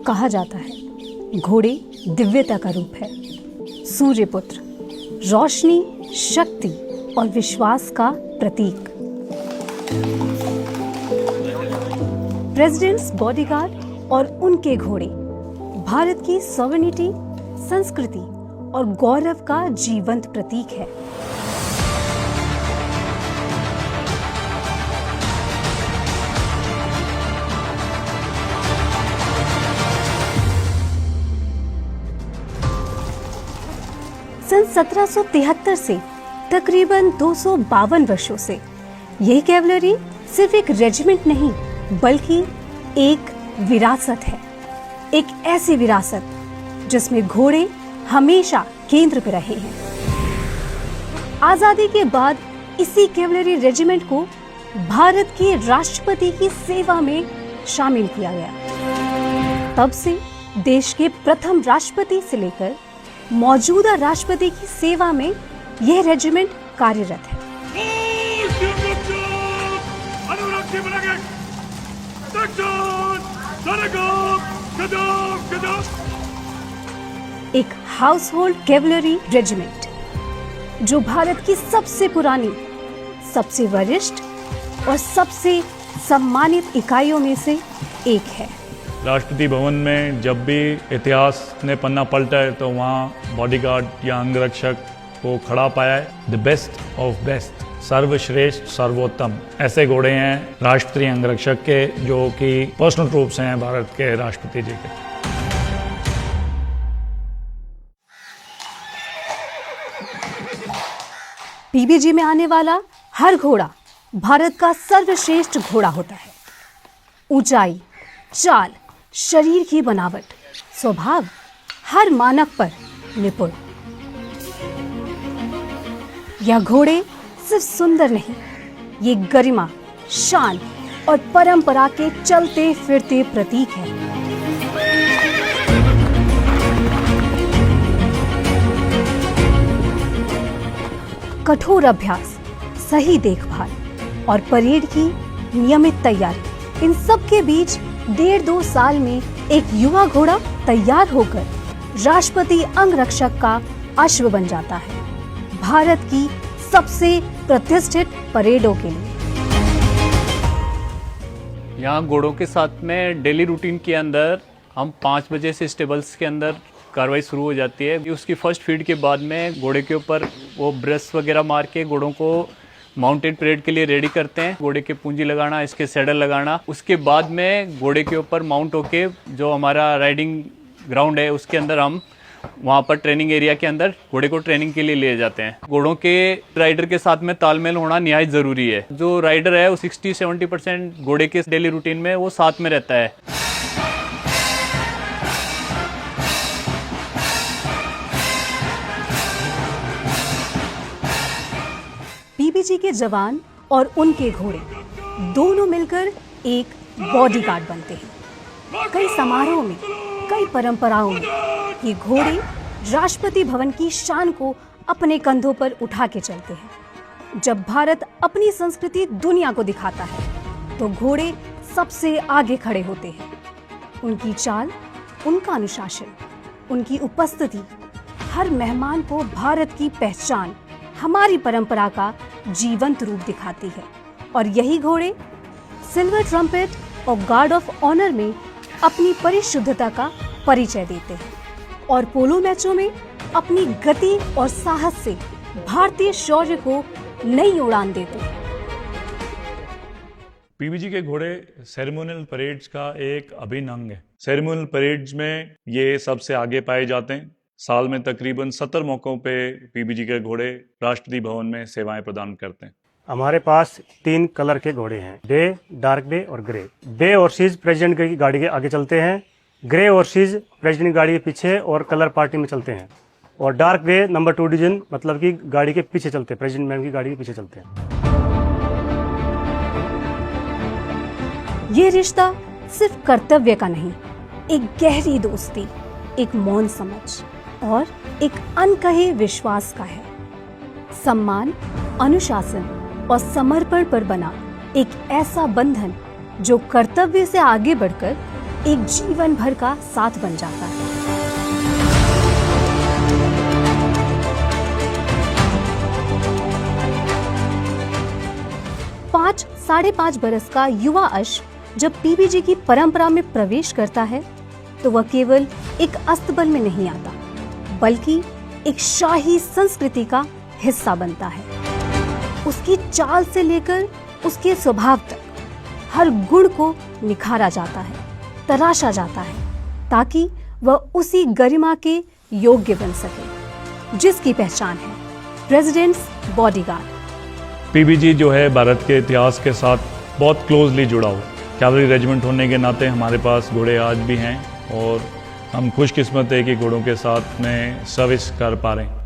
कहा जाता है घोड़े दिव्यता का रूप है, सूर्यपुत्र, रोशनी, शक्ति और विश्वास का प्रतीक। प्रेसिडेंट्स बॉडीगार्ड और उनके घोड़े भारत की सॉवरेनिटी, संस्कृति और गौरव का जीवंत प्रतीक है। सन 1773 से तकरीबन 252 वर्षों से यह कैवलरी सिर्फ एक रेजिमेंट नहीं बल्कि एक विरासत है, एक ऐसी विरासत जिसमें घोड़े हमेशा केंद्र पर रहे हैं। आजादी के बाद इसी कैवलरी रेजिमेंट को भारत के राष्ट्रपति की सेवा में शामिल किया गया। तब से देश के प्रथम राष्ट्रपति से लेकर मौजूदा राष्ट्रपति की सेवा में यह रेजिमेंट कार्यरत है। एक हाउस होल्ड कैवलरी रेजिमेंट जो भारत की सबसे पुरानी, सबसे वरिष्ठ और सबसे सम्मानित इकाइयों में से एक है। राष्ट्रपति भवन में जब भी इतिहास ने पन्ना पलटा है तो वहाँ बॉडीगार्ड या अंगरक्षक को खड़ा पाया है। द बेस्ट ऑफ बेस्ट, सर्वश्रेष्ठ, सर्वोत्तम ऐसे घोड़े हैं राष्ट्रीय अंगरक्षक के, जो कि पर्सनल ट्रूप्स हैं भारत के राष्ट्रपति जी के। पीबीजी में आने वाला हर घोड़ा भारत का सर्वश्रेष्ठ घोड़ा होता है। ऊंचाई, चाल, शरीर की बनावट, स्वभाव, हर मानक पर निपुण। यह घोड़े सिर्फ सुंदर नहीं, ये गरिमा, शान और परंपरा के चलते फिरते प्रतीक है। कठोर अभ्यास, सही देखभाल और परेड की नियमित तैयारी, इन सब के बीच 1.5-2 साल में एक युवा घोड़ा तैयार होकर राष्ट्रपति अंगरक्षक का अश्व बन जाता है, भारत की सबसे प्रतिष्ठित परेडों के लिए। यहाँ घोड़ों के साथ में डेली रूटीन के अंदर हम 5 बजे से स्टेबल्स के अंदर कार्रवाई शुरू हो जाती है। उसकी फर्स्ट फीड के बाद में घोड़े के ऊपर वो ब्रश वगैरह मार के घोड़ों को माउंटेड परेड के लिए रेडी करते हैं। घोड़े के पूंजी लगाना, इसके सैडल लगाना, उसके बाद में घोड़े के ऊपर माउंट होके जो हमारा राइडिंग ग्राउंड है उसके अंदर हम वहाँ पर ट्रेनिंग एरिया के अंदर घोड़े को ट्रेनिंग के लिए ले जाते हैं। घोड़ों के राइडर के साथ में तालमेल होना निहायत ज़रूरी है। जो राइडर है वो 60-70% घोड़े के डेली रूटीन में वो साथ में रहता है। पीबीजी के जवान और उनके घोड़े दोनों मिलकर एक बॉडीगार्ड बनते हैं। कई समारोह में, कई परंपराओं में ये घोड़े राष्ट्रपति भवन की शान को अपने कंधों पर उठा के चलते हैं। जब भारत अपनी संस्कृति दुनिया को दिखाता है तो घोड़े सबसे आगे खड़े होते हैं। उनकी चाल, उनका अनुशासन, उनकी उपस्थिति हर मेहमान को भारत की पहचान, हमारी परंपरा का जीवंत रूप दिखाती है। और यही घोड़े सिल्वर ट्रम्पेट और गार्ड ऑफ ऑनर में अपनी परिशुद्धता का परिचय देते हैं और पोलो मैचों में अपनी गति और साहस से भारतीय शौर्य को नई उड़ान देते हैं। पीबीजी के घोड़े सेरेमोनियल परेड्स का एक अभिन्न अंग है। सेरेमोनियल परेड्स में ये सबसे आगे पाए जाते हैं। साल में तकरीबन 70 मौकों पे पीबीजी के घोड़े राष्ट्रपति भवन में सेवाएं प्रदान करते हैं। हमारे पास 3 कलर के घोड़े हैं, डे, डार्क डे और ग्रे। डे हॉर्सेज प्रेसिडेंट की गाड़ी के आगे चलते हैं, ग्रे हॉर्सेज प्रेसिडेंट की गाड़ी के पीछे और कलर पार्टी में चलते हैं, और डार्क ग्रे नंबर 2 डिवीजन मतलब कि गाड़ी के पीछे चलते हैं, प्रेसिडेंट मैम की गाड़ी के पीछे चलते हैं। ये रिश्ता सिर्फ कर्तव्य का नहीं, एक गहरी दोस्ती, एक मौन समझ और एक अनकहे विश्वास का है। सम्मान, अनुशासन और समर्पण पर बना एक ऐसा बंधन जो कर्तव्य से आगे बढ़कर एक जीवन भर का साथ बन जाता है। साढ़े 5 बरस का युवा अश्व जब पीबीजी की परंपरा में प्रवेश करता है तो वह केवल एक अस्तबल में नहीं आता, बल्कि एक शाही संस्कृति का हिस्सा बनता है। उसकी चाल से लेकर उसके स्वभाव तक हर गुण को निखारा जाता है, तराशा जाता है, ताकि वह उसी गरिमा के योग्य बन सके जिसकी पहचान है प्रेसिडेंट्स बॉडीगार्ड। पीबीजी जो है भारत के इतिहास के साथ बहुत क्लोजली जुड़ा हुआ। कैवलरी रेजिमेंट होने के नाते हमारे पास घोड़े आज भी हैं और हम खुशकिस्मत है कि घोड़ों के साथ में सर्विस कर पा रहे हैं।